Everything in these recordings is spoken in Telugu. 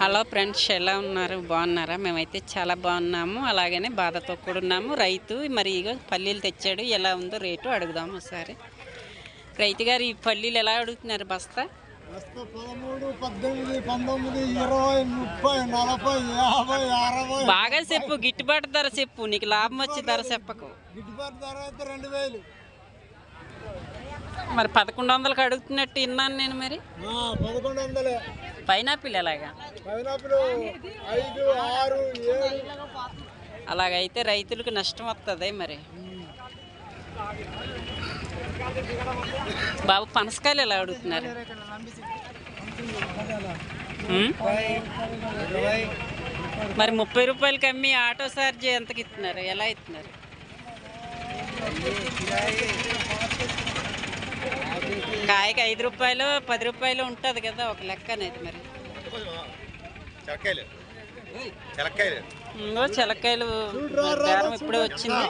హలో ఫ్రెండ్స్, ఎలా ఉన్నారు? బాగున్నారా? మేమైతే చాలా బాగున్నాము. అలాగనే బాధతో కూడా ఉన్నాము. రైతు మరి ఇగో పల్లీలు తెచ్చాడు. ఎలా ఉందో రేటు అడుగుదాము ఒకసారి. రైతు గారు, ఈ పల్లీలు ఎలా అడుగుతున్నారు బస్తా? 13, 18, 19, 20, 30, 40, 50, 60. బాగా చెప్పు, గిట్టుబాటు ధర చెప్పు. నీకు లాభం వచ్చి ధర చెప్పకు. గిట్టుబాటు ధర అయితే 2000. మరి 1100కి అడుగుతున్నట్టు విన్నాను నేను. మరి 1100. పైనాపిల్ ఎలాగా? పైనాపిల్ 5, 6, 7. అలాగైతే రైతులకు నష్టం వస్తుంది. మరి బాబు, పనసకాయలు ఎలా అడుగుతున్నారు? మరి 30 రూపాయలకి అమ్మి ఆటో ఛార్జ్ ఎంతకి ఇస్తున్నారు? ఎలా ఇస్తున్నారు? కాయకి 5 రూపాయలు 10 రూపాయలు ఉంటుంది కదా ఒక లెక్క అనేది. మరి చెలక్కాయలు బేరం ఇప్పుడే వచ్చింది.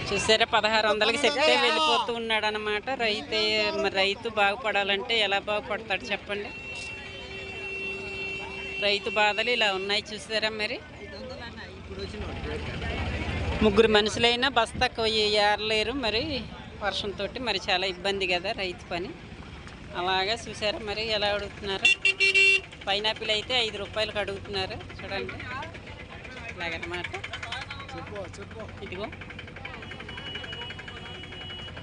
చూసారా, 1600కి చెప్తే వెళ్ళిపోతూ ఉన్నాడు అనమాట. రైతు బాగుపడాలంటే ఎలా బాగుపడతాడు చెప్పండి? రైతు బాధలు ఇలా ఉన్నాయి. చూసారా, మరి ముగ్గురు మనుషులైనా బస్తా ఏరలేరు. మరి వర్షంతో మరి చాలా ఇబ్బంది కదా రైతు పని. అలాగా చూసారా మరి ఎలా అడుగుతున్నారు? పైనాపిల్ అయితే 5 రూపాయలకు అడుగుతున్నారు. చూడండి, ఇలాగనమాట. ఇదిగో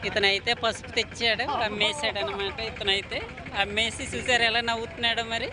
ఇతనైతే పసుపు తెచ్చాడు, అమ్మేసాడు అనమాట. ఇతనైతే అమ్మేసి చూసారు ఎలా నవ్వుతున్నాడో. మరి